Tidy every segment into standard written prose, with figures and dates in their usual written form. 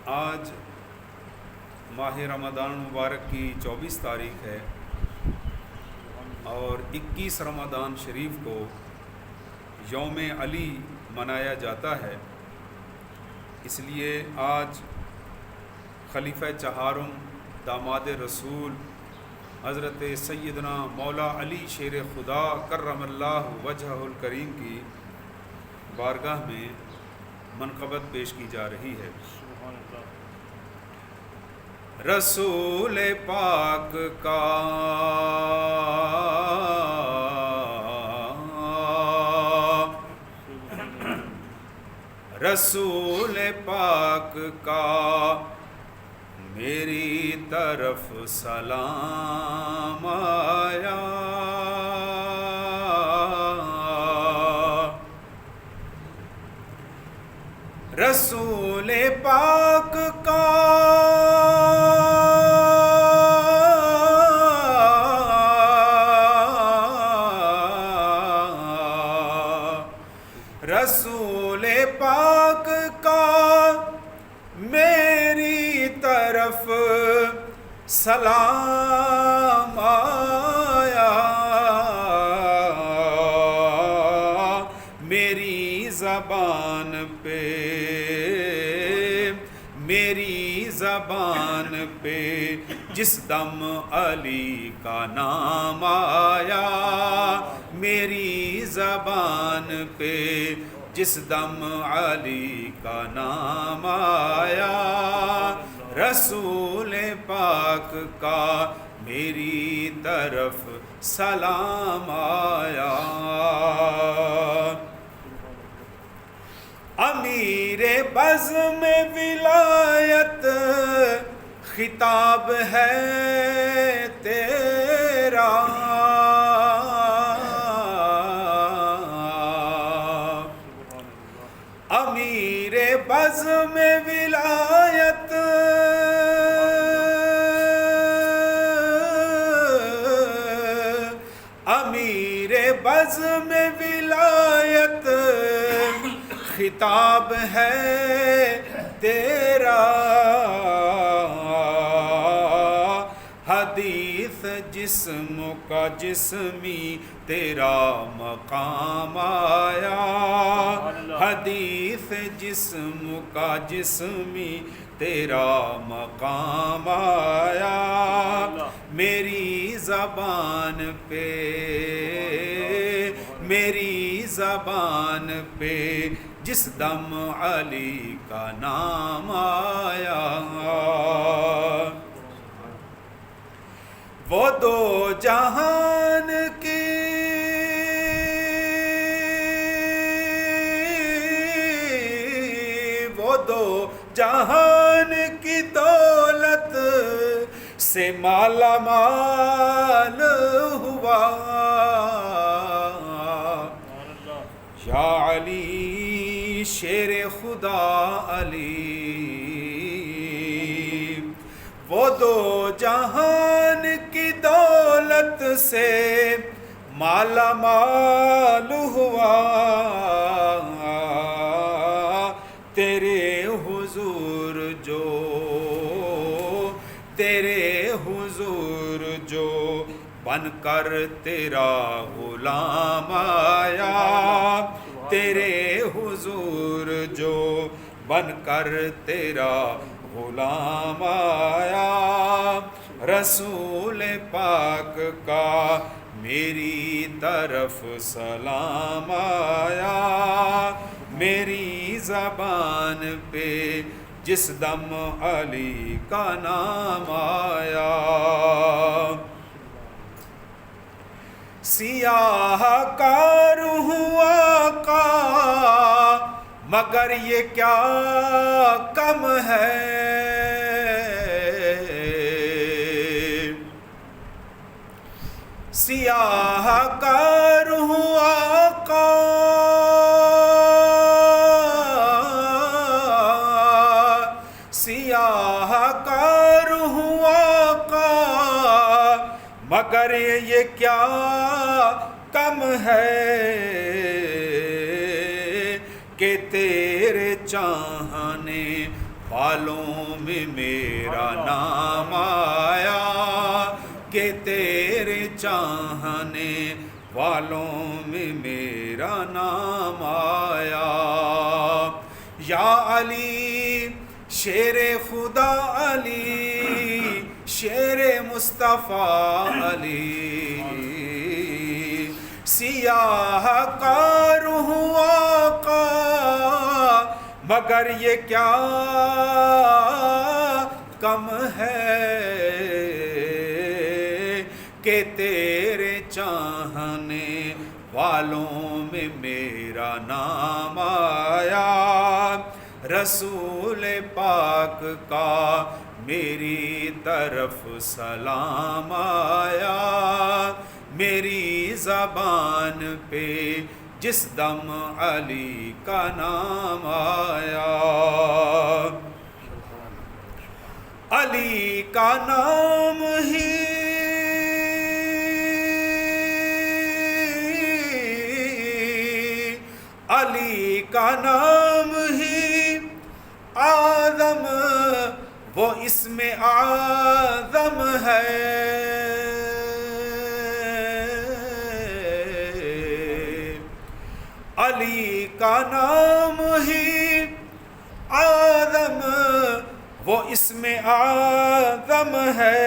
آج ماہ رمضان مبارک کی 24 تاریخ ہے اور 21 رمضان شریف کو یوم علی منایا جاتا ہے۔ اس لیے آج خلیفہ چہارم داماد رسول حضرت سیدنا مولا علی شیر خدا کرم اللہ وجہہ الکریم کی بارگاہ میں منقبت پیش کی جا رہی ہے۔ رسول پاک کا رسول پاک کا میری طرف سلام آیا، رسول پاک کا رسول پاک کا میری طرف سلام آیا، میری زبان پہ جس دم علی کا نام آیا، میری زبان پہ جس دم علی کا نام آیا، رسول پاک کا میری طرف سلام آیا۔ امیر بزم ولایت خطاب ہے تیرا، امیر بزم ولایت امیر بزم ولایت خطاب ہے تیرا، حدیث جسم کا جسمی تیرا مقام آیا، حدیث جسم کا جسمی تیرا مقام آیا، میری زبان پہ جس دم علی کا نام آیا، وہ دو جہان کی دولت سے مالا مال ہوا، یا علی شیر خدا علی، وہ دو جہان کی دولت سے مالا مال ہوا، تیرے حضور جو بن کر تیرا غلام آیا، تیرے حضور جو بن کر تیرا غلام آیا، رسول پاک کا میری طرف سلام آیا، میری زبان پہ جس دم علی کا نام آیا، سیاہ کار ہوا کا مگر یہ کیا کم ہے، سیاہ کار ہوا کا سیاہ کار ہوا کا مگر یہ کیا کم ہے کہ تیرے چاہنے بالوں میں میرا نام آیا کہ تیرے چاہنے والوں میں میرا نام آیا. یا علی شیر خدا علی، شیر مصطفیٰ علی، سیاہ کار ہوا آقا مگر یہ کیا کم ہے کہ تیرے چاہنے والوں میں میرا نام آیا. رسول پاک کا میری طرف سلام آیا، میری زبان پہ جس دم علی کا نام آیا. علی کا نام ہی علی کا نام ہی آدم وہ اسم اعظم ہے. علی کا نام ہی آدم وہ اسم اعظم ہے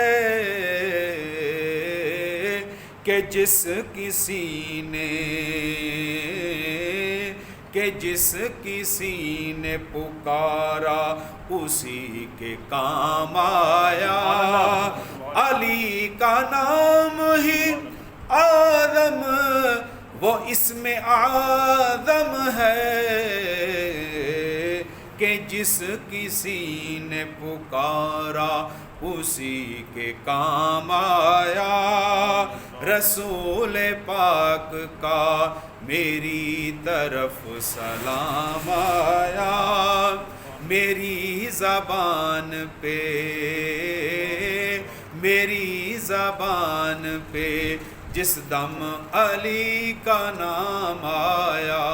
کہ جس کسی نے پکارا اسی کے کام آیا. علی کا نام ہی آدم وہ اسم اعظم ہے کہ جس کسی نے پکارا اسی کے کام آیا. رسول پاک کا میری طرف سلام آیا، میری زبان پہ جس دم علی کا نام آیا.